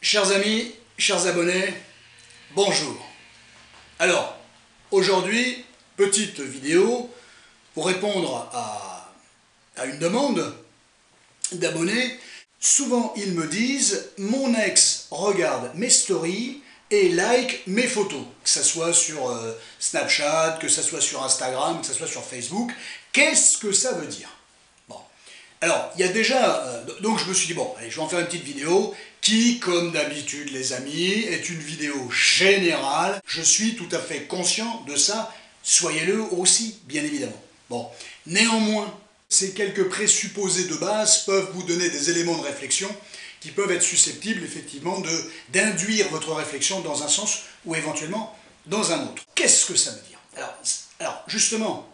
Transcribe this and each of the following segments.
Chers amis, chers abonnés, bonjour. Alors, aujourd'hui, petite vidéo pour répondre à une demande d'abonnés. Souvent, ils me disent « Mon ex regarde mes stories et like mes photos », que ce soit sur Snapchat, que ce soit sur Instagram, que ce soit sur Facebook. Qu'est-ce que ça veut dire? Bon. Alors, il y a déjà... donc je me suis dit, bon, allez, je vais en faire une petite vidéo qui, comme d'habitude les amis, est une vidéo générale. Je suis tout à fait conscient de ça, soyez-le aussi, bien évidemment. Bon, néanmoins, ces quelques présupposés de base peuvent vous donner des éléments de réflexion qui peuvent être susceptibles, effectivement, d'induire votre réflexion dans un sens ou éventuellement dans un autre. Qu'est-ce que ça veut dire? Alors, justement,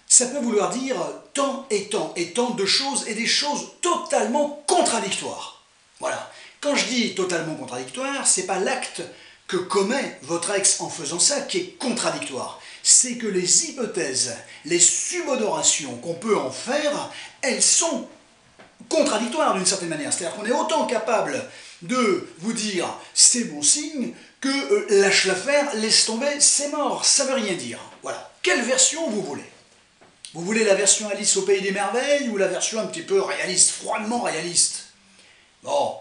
ça peut vouloir dire tant et tant et tant de choses et des choses totalement contradictoires. Voilà. Quand je dis totalement contradictoire, c'est pas l'acte que commet votre ex en faisant ça qui est contradictoire. C'est que les hypothèses, les subodorations qu'on peut en faire, elles sont contradictoires d'une certaine manière. C'est-à-dire qu'on est autant capable de vous dire c'est bon signe que lâche l'affaire, laisse tomber, c'est mort, ça veut rien dire. Voilà. Quelle version vous voulez? Vous voulez la version Alice au Pays des Merveilles ou la version un petit peu réaliste, froidement réaliste? Bon,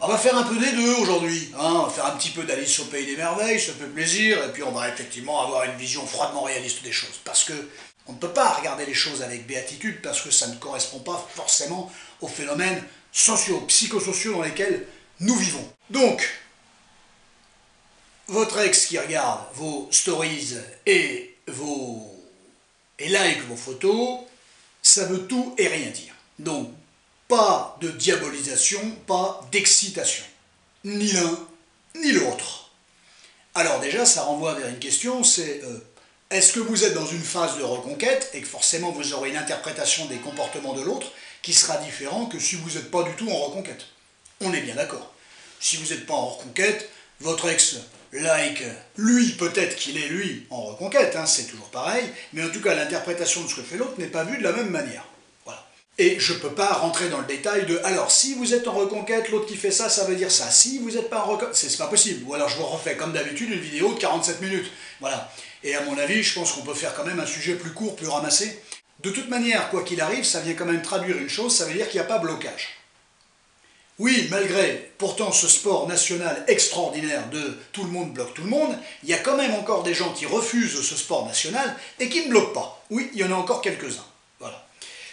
on va faire un peu des deux aujourd'hui, hein. On va faire un petit peu d'Alice au Pays des Merveilles, ça fait plaisir, et puis on va effectivement avoir une vision froidement réaliste des choses, parce que on ne peut pas regarder les choses avec béatitude, parce que ça ne correspond pas forcément aux phénomènes sociaux, psychosociaux dans lesquels nous vivons. Donc, votre ex qui regarde vos stories et like vos photos, ça veut tout et rien dire. Donc, pas de diabolisation, pas d'excitation. Ni l'un, ni l'autre. Alors déjà, ça renvoie vers une question, c'est est-ce que vous êtes dans une phase de reconquête et que forcément vous aurez une interprétation des comportements de l'autre qui sera différent que si vous n'êtes pas du tout en reconquête? On est bien d'accord. Si vous n'êtes pas en reconquête, votre ex like, lui, peut-être qu'il est lui en reconquête, hein, c'est toujours pareil, mais en tout cas l'interprétation de ce que fait l'autre n'est pas vue de la même manière. Voilà. Et je ne peux pas rentrer dans le détail de alors si vous êtes en reconquête, l'autre qui fait ça, ça veut dire ça. Si vous n'êtes pas en reconquête, c'est pas possible. Ou alors je vous refais comme d'habitude une vidéo de 47 minutes. Voilà. Et à mon avis, je pense qu'on peut faire quand même un sujet plus court, plus ramassé. De toute manière, quoi qu'il arrive, ça vient quand même traduire une chose, ça veut dire qu'il n'y a pas blocage. Oui, malgré pourtant ce sport national extraordinaire de tout le monde bloque tout le monde, il y a quand même encore des gens qui refusent ce sport national et qui ne bloquent pas. Oui, il y en a encore quelques-uns. Voilà.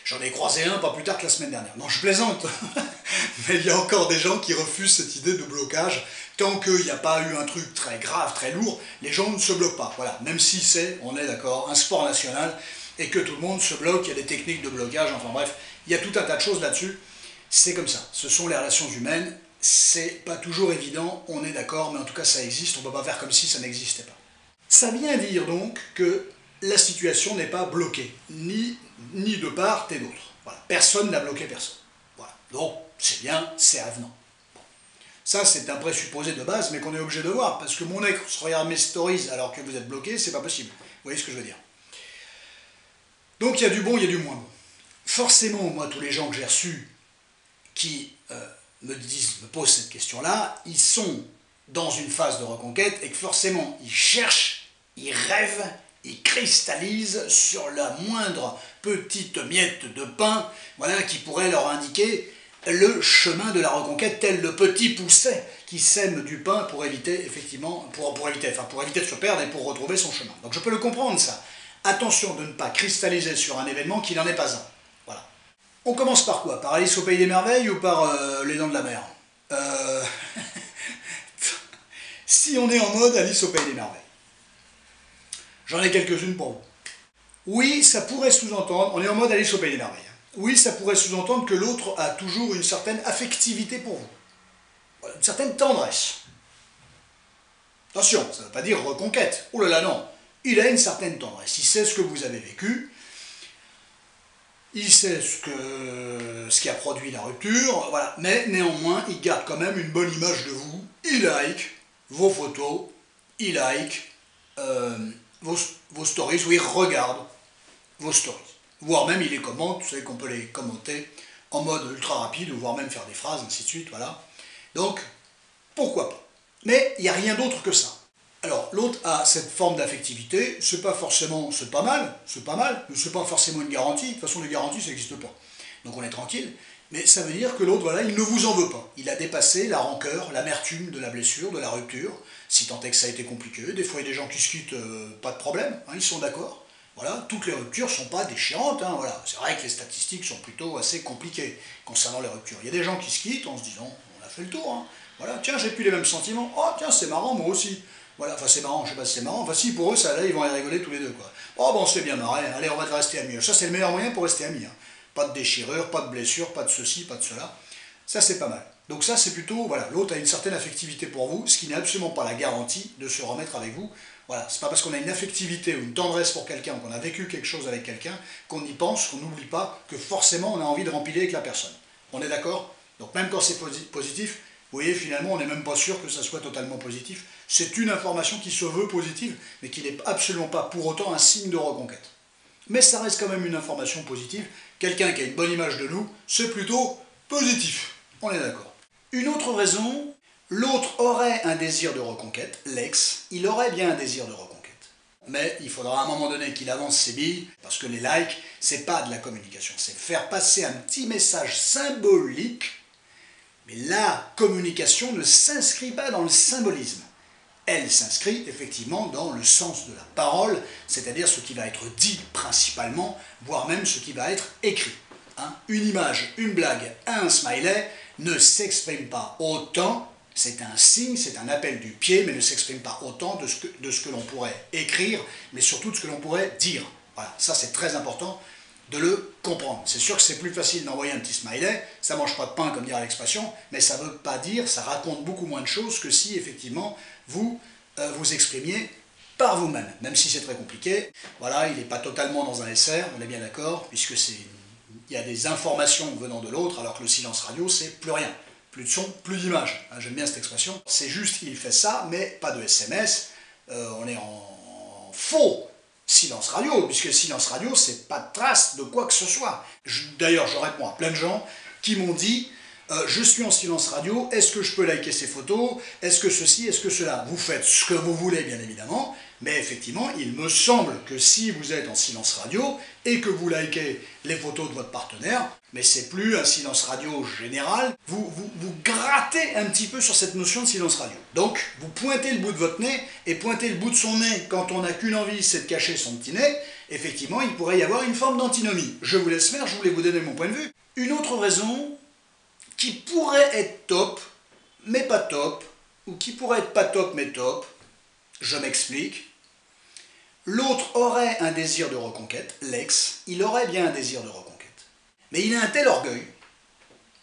J'en ai croisé un pas plus tard que la semaine dernière. Non, je plaisante. Mais il y a encore des gens qui refusent cette idée de blocage. Tant qu'il n'y a pas eu un truc très grave, très lourd, les gens ne se bloquent pas. Voilà. Même si c'est, on est d'accord, un sport national et que tout le monde se bloque, il y a des techniques de blocage, enfin bref, il y a tout un tas de choses là-dessus. C'est comme ça, ce sont les relations humaines, c'est pas toujours évident, on est d'accord, mais en tout cas ça existe, on ne peut pas faire comme si ça n'existait pas. Ça vient dire donc que la situation n'est pas bloquée, ni de part et d'autre. Voilà. Personne n'a bloqué personne. Voilà. Donc c'est bien, c'est avenant. Bon. Ça c'est un présupposé de base, mais qu'on est obligé de voir, parce que mon ex regarde mes stories alors que vous êtes bloqué, c'est pas possible. Vous voyez ce que je veux dire? Donc il y a du bon, il y a du moins bon. Forcément, moi, tous les gens que j'ai reçus qui me posent cette question-là, ils sont dans une phase de reconquête et que forcément ils cherchent, ils rêvent, ils cristallisent sur la moindre petite miette de pain, voilà, qui pourrait leur indiquer le chemin de la reconquête, tel le petit pousset qui sème du pain pour éviter effectivement, pour éviter de se perdre et pour retrouver son chemin. Donc je peux le comprendre ça. Attention de ne pas cristalliser sur un événement qui n'en est pas un. Voilà. On commence par quoi? Par Alice au Pays des Merveilles ou par Les Dents de la Mer? Si on est en mode Alice au Pays des Merveilles, j'en ai quelques-unes pour vous. Oui, ça pourrait sous-entendre, on est en mode Alice au Pays des Merveilles, oui, ça pourrait sous-entendre que l'autre a toujours une certaine affectivité pour vous. Voilà, une certaine tendresse. Attention, ça ne veut pas dire reconquête. Oh là là, non. Il a une certaine tendresse, il sait ce que vous avez vécu, il sait ce qui a produit la rupture, voilà. Mais néanmoins, il garde quand même une bonne image de vous, il like vos photos, il like vos stories, ou il regarde vos stories. Voire même il les commente, vous savez qu'on peut les commenter en mode ultra rapide, voire même faire des phrases, ainsi de suite, voilà. Donc, pourquoi pas. Mais il n'y a rien d'autre que ça. Alors, l'autre a cette forme d'affectivité, c'est pas forcément, c'est pas mal, mais c'est pas forcément une garantie. De toute façon, les garanties, ça n'existe pas. Donc on est tranquille. Mais ça veut dire que l'autre, voilà, il ne vous en veut pas. Il a dépassé la rancœur, l'amertume de la blessure, de la rupture, si tant est que ça a été compliqué. Des fois, il y a des gens qui se quittent, pas de problème, hein, ils sont d'accord. Voilà, toutes les ruptures ne sont pas déchirantes. Hein, voilà. C'est vrai que les statistiques sont plutôt assez compliquées concernant les ruptures. Il y a des gens qui se quittent en se disant, on a fait le tour. Hein. Voilà, tiens, j'ai plus les mêmes sentiments. Oh, tiens, c'est marrant, moi aussi. Voilà, enfin c'est marrant, je sais pas si c'est marrant. Enfin si, pour eux, ça là, ils vont y rigoler tous les deux, quoi. Oh, bon, c'est bien marré, allez, on va rester amis. Ça, c'est le meilleur moyen pour rester amis. Hein. Pas de déchirure, pas de blessure, pas de ceci, pas de cela. Ça, c'est pas mal. Donc ça, c'est plutôt, voilà, l'autre a une certaine affectivité pour vous, ce qui n'est absolument pas la garantie de se remettre avec vous. Voilà, c'est pas parce qu'on a une affectivité ou une tendresse pour quelqu'un, qu'on a vécu quelque chose avec quelqu'un, qu'on y pense, qu'on n'oublie pas que forcément on a envie de rempiler avec la personne. On est d'accord? Donc même quand c'est positif, vous voyez, finalement, on n'est même pas sûr que ça soit totalement positif. C'est une information qui se veut positive, mais qui n'est absolument pas pour autant un signe de reconquête. Mais ça reste quand même une information positive. Quelqu'un qui a une bonne image de nous, c'est plutôt positif. On est d'accord. Une autre raison, l'autre aurait un désir de reconquête, l'ex, il aurait bien un désir de reconquête. Mais il faudra à un moment donné qu'il avance ses billes, parce que les likes, c'est pas de la communication, c'est faire passer un petit message symbolique. Mais la communication ne s'inscrit pas dans le symbolisme. Elle s'inscrit effectivement dans le sens de la parole, c'est-à-dire ce qui va être dit principalement, voire même ce qui va être écrit. Hein, une image, une blague, un smiley ne s'exprime pas autant, c'est un signe, c'est un appel du pied, mais ne s'exprime pas autant de ce que l'on pourrait écrire, mais surtout de ce que l'on pourrait dire. Voilà, ça c'est très important de le comprendre. C'est sûr que c'est plus facile d'envoyer un petit smiley, ça mange pas de pain comme dirait l'expression, mais ça veut pas dire, ça raconte beaucoup moins de choses que si effectivement vous vous exprimiez par vous-même, même si c'est très compliqué. Voilà, il n'est pas totalement dans un SR, on est bien d'accord, puisque il y a des informations venant de l'autre, alors que le silence radio, c'est plus rien. Plus de son, plus d'image. Hein, j'aime bien cette expression. C'est juste qu'il fait ça, mais pas de SMS. On est en faux silence radio, puisque silence radio, c'est pas de trace de quoi que ce soit. D'ailleurs, je réponds à plein de gens qui m'ont dit je suis en silence radio, est-ce que je peux liker ces photos? Est-ce que ceci, est-ce que cela? Vous faites ce que vous voulez, bien évidemment, mais effectivement, il me semble que si vous êtes en silence radio et que vous likez les photos de votre partenaire, mais c'est plus un silence radio général, vous grattez un petit peu sur cette notion de silence radio. Donc, vous pointez le bout de votre nez et pointez le bout de son nez quand on n'a qu'une envie, c'est de cacher son petit nez. Effectivement, il pourrait y avoir une forme d'antinomie. Je vous laisse faire, je voulais vous donner mon point de vue. Une autre raison qui pourrait être top, mais pas top, ou qui pourrait être pas top, mais top, je m'explique. L'autre aurait un désir de reconquête, l'ex, il aurait bien un désir de reconquête. Mais il a un tel orgueil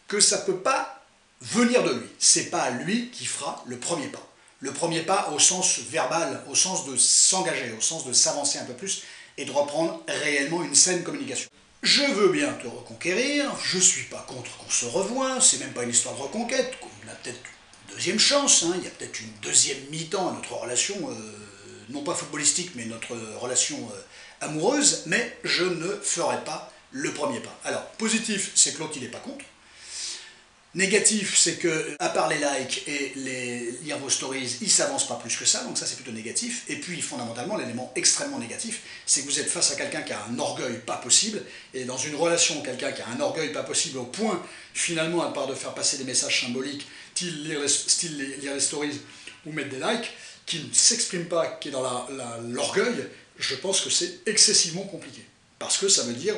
que ça ne peut pas venir de lui. C'est pas lui qui fera le premier pas. Le premier pas au sens verbal, au sens de s'engager, au sens de s'avancer un peu plus et de reprendre réellement une saine communication. Je veux bien te reconquérir, je suis pas contre qu'on se revoie, c'est même pas une histoire de reconquête, on a peut-être une deuxième chance, hein, il y a peut-être une deuxième mi-temps à notre relation, non pas footballistique, mais notre relation amoureuse, mais je ne ferai pas le premier pas. Alors, positif, c'est que l'autre il n'est pas contre. Négatif, c'est que, à part les likes et lire vos stories, il ne s'avance pas plus que ça, donc ça c'est plutôt négatif. Et puis, fondamentalement, l'élément extrêmement négatif, c'est que vous êtes face à quelqu'un qui a un orgueil pas possible, et dans une relation, quelqu'un qui a un orgueil pas possible au point, finalement, à part de faire passer des messages symboliques, style lire les stories ou mettre des likes, qui ne s'exprime pas, qui est dans l'orgueil, je pense que c'est excessivement compliqué. Parce que ça veut dire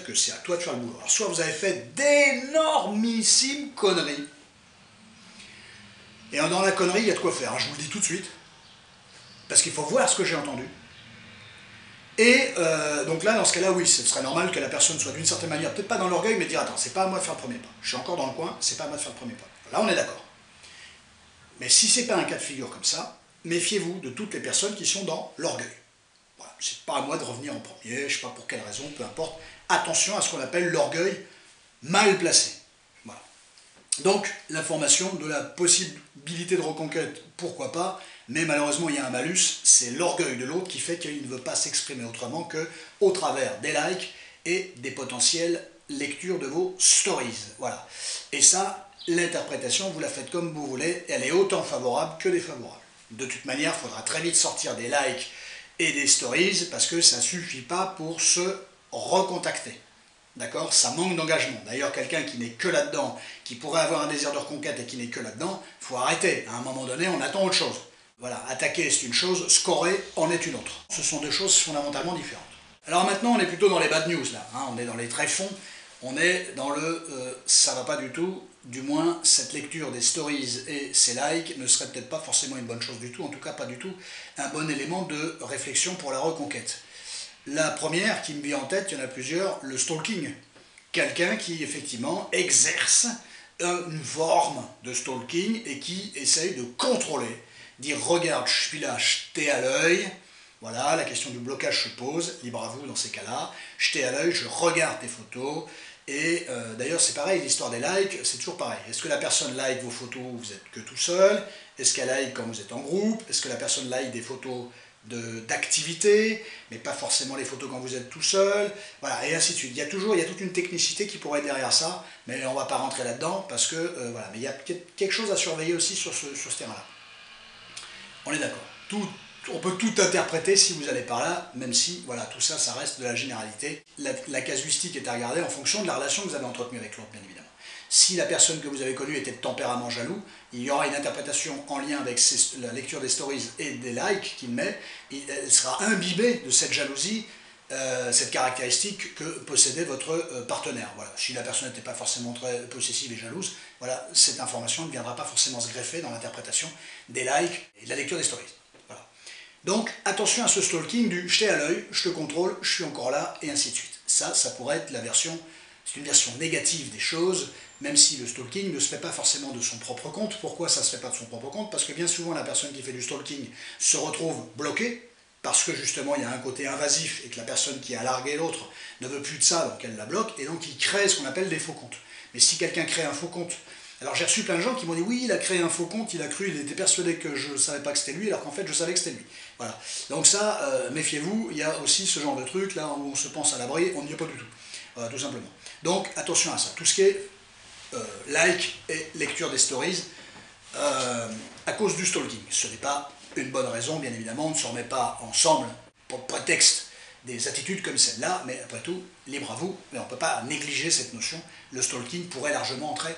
que c'est à toi de faire le boulot. Alors soit vous avez fait d'énormissimes conneries, et dans la connerie, il y a de quoi faire, hein, je vous le dis tout de suite, parce qu'il faut voir ce que j'ai entendu. Et donc là, dans ce cas-là, oui, ce serait normal que la personne soit d'une certaine manière, peut-être pas dans l'orgueil, mais dire, attends, c'est pas à moi de faire le premier pas. Je suis encore dans le coin, c'est pas à moi de faire le premier pas. Là, on est d'accord. Mais si c'est pas un cas de figure comme ça, méfiez-vous de toutes les personnes qui sont dans l'orgueil. Voilà, c'est pas à moi de revenir en premier, je sais pas pour quelle raison, peu importe. Attention à ce qu'on appelle l'orgueil mal placé. Voilà. Donc, l'information de la possibilité de reconquête, pourquoi pas, mais malheureusement il y a un malus, c'est l'orgueil de l'autre qui fait qu'il ne veut pas s'exprimer autrement qu'au travers des likes et des potentielles lectures de vos stories. Voilà. Et ça, l'interprétation, vous la faites comme vous voulez, elle est autant favorable que défavorable. De toute manière, il faudra très vite sortir des likes et des stories, parce que ça ne suffit pas pour se recontacter. D'accord? Ça manque d'engagement. D'ailleurs, quelqu'un qui n'est que là-dedans, qui pourrait avoir un désir de reconquête et qui n'est que là-dedans, il faut arrêter. À un moment donné, on attend autre chose. Voilà, attaquer c'est une chose, scorer en est une autre. Ce sont deux choses fondamentalement différentes. Alors maintenant, on est plutôt dans les bad news, là. Hein, on est dans les tréfonds. On est dans le ça va pas du tout, du moins cette lecture des stories et ces likes ne serait peut-être pas forcément une bonne chose du tout, en tout cas pas du tout un bon élément de réflexion pour la reconquête. La première qui me vient en tête, il y en a plusieurs, le stalking. Quelqu'un qui effectivement exerce une forme de stalking et qui essaye de contrôler, dire regarde, je suis là, je t'ai à l'œil. Voilà, la question du blocage se pose, libre à vous dans ces cas-là. Je t'ai à l'œil, je regarde tes photos. Et d'ailleurs, c'est pareil, l'histoire des likes, c'est toujours pareil. Est-ce que la personne like vos photos où vous êtes que tout seul? Est-ce qu'elle like quand vous êtes en groupe? Est-ce que la personne like des photos d'activité, mais pas forcément les photos quand vous êtes tout seul? Voilà, et ainsi de suite. Il y a toute une technicité qui pourrait être derrière ça, mais on ne va pas rentrer là-dedans, parce que, voilà. Mais il y a quelque chose à surveiller aussi sur ce terrain-là. On est d'accord. On peut tout interpréter si vous allez par là, même si, voilà, tout ça, ça reste de la généralité. La casuistique est à regarder en fonction de la relation que vous avez entretenue avec l'autre, bien évidemment. Si la personne que vous avez connue était de tempérament jaloux, il y aura une interprétation en lien avec la lecture des stories et des likes qu'il met. Elle sera imbibée de cette jalousie, cette caractéristique que possédait votre partenaire. Voilà. Si la personne n'était pas forcément très possessive et jalouse, voilà, cette information ne viendra pas forcément se greffer dans l'interprétation des likes et de la lecture des stories. Voilà. Donc attention à ce stalking du je t'ai à l'œil, je te contrôle, je suis encore là, et ainsi de suite. Ça pourrait être c'est une version négative des choses, même si le stalking ne se fait pas forcément de son propre compte. Pourquoi ça ne se fait pas de son propre compte? Parce que bien souvent la personne qui fait du stalking se retrouve bloquée, parce que justement il y a un côté invasif et que la personne qui a largué l'autre ne veut plus de ça, donc elle la bloque, et donc il crée ce qu'on appelle des faux comptes. Mais si quelqu'un crée un faux compte, alors j'ai reçu plein de gens qui m'ont dit oui, il a créé un faux compte, il était persuadé que je ne savais pas que c'était lui, alors qu'en fait je savais que c'était lui. Voilà. Donc ça, méfiez-vous, il y a aussi ce genre de truc là où on se pense à l'abri, on n'y est pas du tout. Voilà, tout simplement. Donc attention à ça, tout ce qui est like et lecture des stories à cause du stalking. Ce n'est pas une bonne raison, bien évidemment, on ne se remet pas ensemble pour prétexte des attitudes comme celle-là, mais après tout, libre à vous, mais on ne peut pas négliger cette notion. Le stalking pourrait largement entrer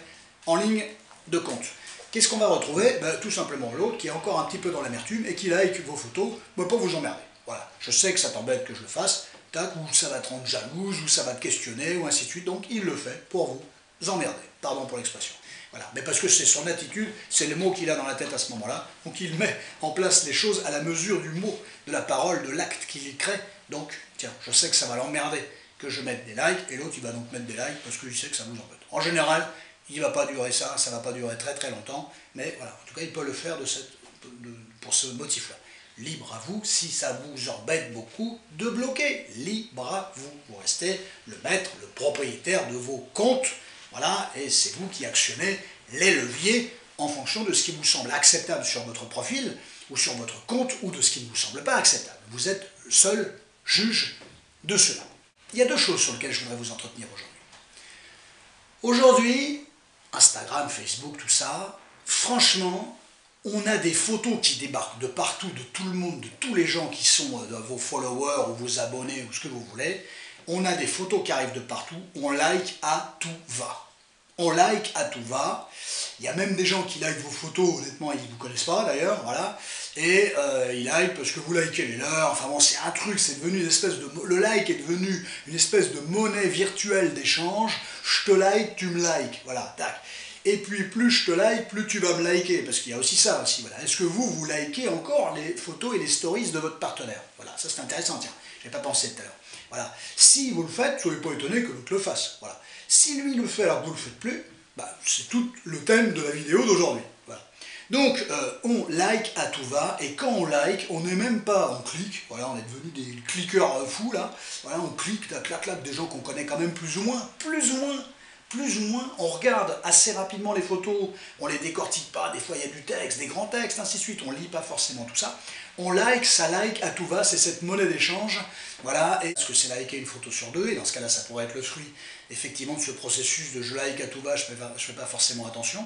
en ligne de compte. Qu'est-ce qu'on va retrouver? Tout simplement l'autre qui est encore un petit peu dans l'amertume et qui like vos photos pour vous emmerder. Voilà, je sais que ça t'embête que je le fasse, ou ça va te rendre jalouse, ou ça va te questionner, ou ainsi de suite, donc il le fait pour vous emmerder, pardon pour l'expression. Voilà. Mais parce que c'est son attitude, c'est le mot qu'il a dans la tête à ce moment-là, donc il met en place les choses à la mesure du mot, de la parole, de l'acte qu'il crée, donc tiens, je sais que ça va l'emmerder que je mette des likes, et l'autre il va donc mettre des likes parce qu'il sait que ça vous embête. En général, il ne va pas durer ça ne va pas durer très très longtemps, mais voilà, en tout cas il peut le faire pour ce motif-là. Libre à vous, si ça vous embête beaucoup, de bloquer. Libre à vous. Vous restez le maître, le propriétaire de vos comptes. Voilà, et c'est vous qui actionnez les leviers en fonction de ce qui vous semble acceptable sur votre profil ou sur votre compte ou de ce qui ne vous semble pas acceptable. Vous êtes le seul juge de cela. Il y a deux choses sur lesquelles je voudrais vous entretenir aujourd'hui. Aujourd'hui, Instagram, Facebook, tout ça, franchement, on a des photos qui débarquent de partout, de tout le monde, de tous les gens qui sont vos followers ou vos abonnés ou ce que vous voulez. On a des photos qui arrivent de partout, on like à tout va. On like à tout va. Il y a même des gens qui like vos photos, honnêtement, ils ne vous connaissent pas d'ailleurs, voilà. Et ils like parce que vous likez les leurs. Enfin bon, c'est un truc, c'est devenu une espèce de... Le like est devenu une espèce de monnaie virtuelle d'échange. Je te like, tu me likes. Voilà, tac. Et puis plus je te like, plus tu vas me liker, parce qu'il y a aussi ça aussi. Voilà. Est-ce que vous likez encore les photos et les stories de votre partenaire? Voilà, ça c'est intéressant, tiens, je n'ai pas pensé tout à l'heure. Voilà. Si vous le faites, soyez pas étonné que l'autre le fasse. Voilà. Si lui le fait alors que vous ne le faites plus, c'est tout le thème de la vidéo d'aujourd'hui. Voilà. Donc on like à tout va, et quand on like, on n'est même pas, on clique, voilà, on est devenu des cliqueurs fous là, voilà, on clique, clac, clac, clac, des gens qu'on connaît quand même plus ou moins, plus ou moins, on regarde assez rapidement les photos, on les décortique pas, des fois il y a du texte, des grands textes, ainsi de suite, on lit pas forcément tout ça. On like, ça like à tout va, c'est cette monnaie d'échange, voilà, et parce que c'est liker une photo sur deux, et dans ce cas-là, ça pourrait être le fruit, effectivement, de ce processus de je like à tout va, je fais pas forcément attention.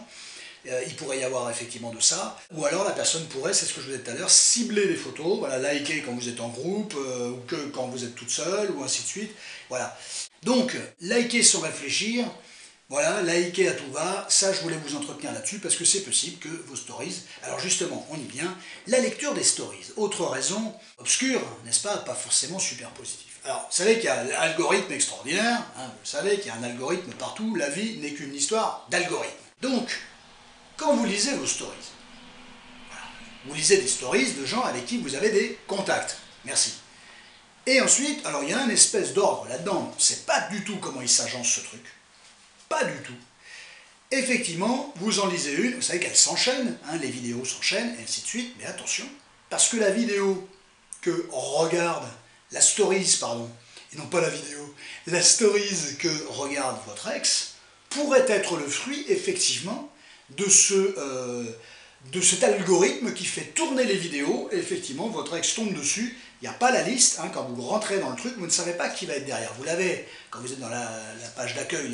Il pourrait y avoir effectivement de ça, ou alors la personne pourrait, c'est ce que je vous disais tout à l'heure, cibler les photos, voilà, liker quand vous êtes en groupe, ou que quand vous êtes toute seule, ou ainsi de suite, voilà. Donc, liker sans réfléchir, voilà, liker à tout va, ça je voulais vous entretenir là-dessus, parce que c'est possible que vos stories, alors justement, on y vient, la lecture des stories, autre raison obscure, n'est-ce pas, pas forcément super positive. Alors, vous savez qu'il y a l'algorithme extraordinaire, hein, vous le savez qu'il y a un algorithme partout, la vie n'est qu'une histoire d'algorithme. Donc, quand vous lisez vos stories, voilà, vous lisez des stories de gens avec qui vous avez des contacts. Merci. Et ensuite, alors il y a une espèce d'ordre là-dedans, on ne sait pas du tout comment il s'agence ce truc. Pas du tout. Effectivement, vous en lisez une, vous savez qu'elle s'enchaîne, hein, les vidéos s'enchaînent, et ainsi de suite, mais attention, parce que la vidéo que regarde, la stories, pardon, et non pas la vidéo, la stories que regarde votre ex, pourrait être le fruit, effectivement, de cet algorithme qui fait tourner les vidéos, et effectivement, votre ex tombe dessus, il n'y a pas la liste, hein, quand vous rentrez dans le truc, vous ne savez pas qui va être derrière. Vous l'avez, quand vous êtes dans la page d'accueil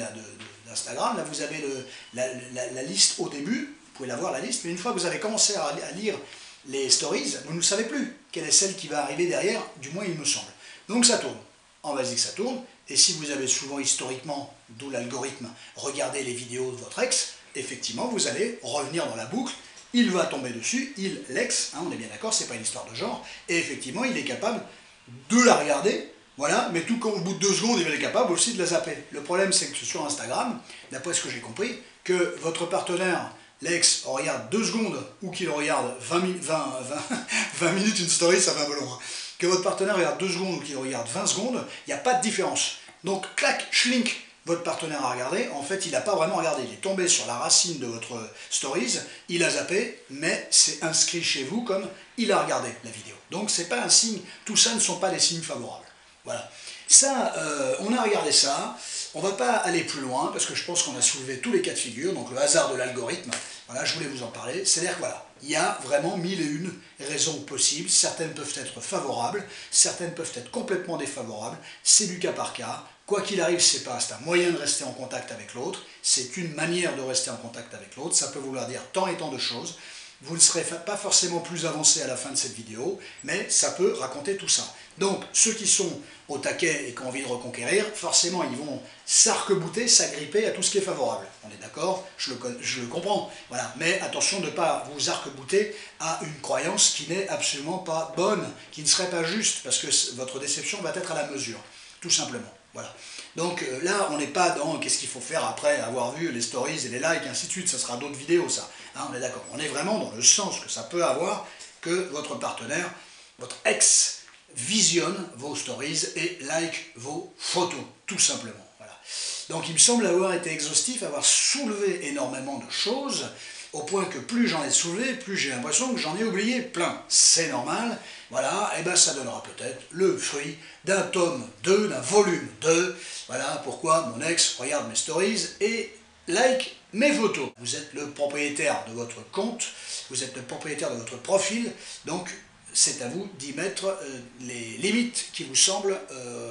d'Instagram, là vous avez la liste au début, vous pouvez la voir la liste, mais une fois que vous avez commencé à lire les stories, vous ne savez plus quelle est celle qui va arriver derrière, du moins il me semble. Donc ça tourne, en basique ça tourne, et si vous avez souvent historiquement, d'où l'algorithme, regardé les vidéos de votre ex, effectivement vous allez revenir dans la boucle, il va tomber dessus, l'ex, hein, on est bien d'accord, c'est pas une histoire de genre, et effectivement il est capable de la regarder, voilà, mais tout comme au bout de 2 secondes, il est capable aussi de la zapper. Le problème c'est que sur Instagram, d'après ce que j'ai compris, que votre partenaire, l'ex, regarde 2 secondes, ou qu'il regarde 20 minutes une story, ça va un peu long, hein. Que votre partenaire regarde 2 secondes ou qu'il regarde 20 secondes, il n'y a pas de différence. Donc, clac, schlink, votre partenaire a regardé, en fait il n'a pas vraiment regardé, il est tombé sur la racine de votre stories, il a zappé, mais c'est inscrit chez vous comme il a regardé la vidéo. Donc c'est pas un signe, tout ça ne sont pas des signes favorables. Voilà. Ça, on a regardé ça, on ne va pas aller plus loin, parce que je pense qu'on a soulevé tous les cas de figure, donc le hasard de l'algorithme, voilà, je voulais vous en parler, c'est-à-dire que voilà, il y a vraiment 1001 raisons possibles, certaines peuvent être favorables, certaines peuvent être complètement défavorables, c'est du cas par cas. Quoi qu'il arrive, c'est un moyen de rester en contact avec l'autre, c'est une manière de rester en contact avec l'autre, ça peut vouloir dire tant et tant de choses. Vous ne serez pas forcément plus avancé à la fin de cette vidéo, mais ça peut raconter tout ça. Donc, ceux qui sont au taquet et qui ont envie de reconquérir, forcément, ils vont s'arc-bouter, s'agripper à tout ce qui est favorable. On est d'accord, je le comprends. Voilà. Mais attention de ne pas vous arc-bouter à une croyance qui n'est absolument pas bonne, qui ne serait pas juste, parce que votre déception va être à la mesure, tout simplement. Voilà. Donc là, on n'est pas dans qu'est-ce qu'il faut faire après avoir vu les stories et les likes, et ainsi de suite, ça sera d'autres vidéos, ça. Hein, on est d'accord. On est vraiment dans le sens que ça peut avoir que votre partenaire, votre ex, visionne vos stories et like vos photos, tout simplement. Voilà. Donc il me semble avoir été exhaustif, avoir soulevé énormément de choses, au point que plus j'en ai soulevé, plus j'ai l'impression que j'en ai oublié plein. C'est normal, voilà, et bien ça donnera peut-être le fruit d'un tome 2, d'un volume 2, voilà pourquoi mon ex regarde mes stories et like mes photos. Vous êtes le propriétaire de votre compte, vous êtes le propriétaire de votre profil, donc c'est à vous d'y mettre les limites qui vous semblent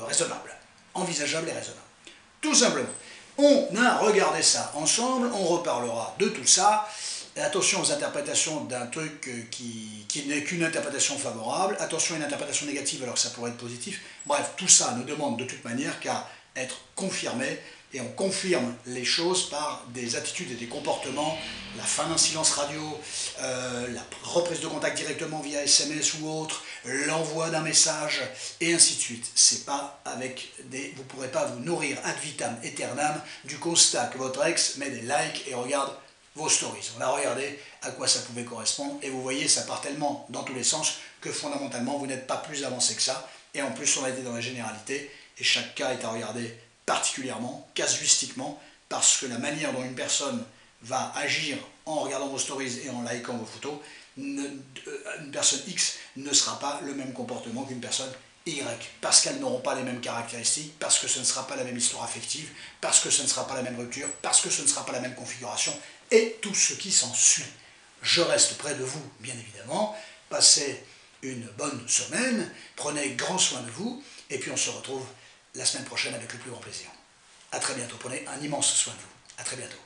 raisonnables, envisageables et raisonnables. Tout simplement. On a regardé ça ensemble, on reparlera de tout ça. Attention aux interprétations d'un truc qui n'est qu'une interprétation favorable, attention à une interprétation négative alors que ça pourrait être positif. Bref, tout ça ne demande de toute manière qu'à être confirmé, et on confirme les choses par des attitudes et des comportements, la fin d'un silence radio, la reprise de contact directement via SMS ou autre, l'envoi d'un message, et ainsi de suite. C'est pas avec des... Vous ne pourrez pas vous nourrir ad vitam aeternam du constat que votre ex met des likes et regarde vos stories. On a regardé à quoi ça pouvait correspondre, et vous voyez, ça part tellement dans tous les sens que fondamentalement, vous n'êtes pas plus avancé que ça, et en plus, on a été dans la généralité, et chaque cas est à regarder particulièrement, casuistiquement, parce que la manière dont une personne va agir en regardant vos stories et en likant vos photos, une personne X ne sera pas le même comportement qu'une personne Y, parce qu'elles n'auront pas les mêmes caractéristiques, parce que ce ne sera pas la même histoire affective, parce que ce ne sera pas la même rupture, parce que ce ne sera pas la même configuration, et tout ce qui s'ensuit. Je reste près de vous, bien évidemment. Passez une bonne semaine, prenez grand soin de vous, et puis on se retrouve la semaine prochaine avec le plus grand plaisir. A très bientôt, prenez un immense soin de vous. A très bientôt.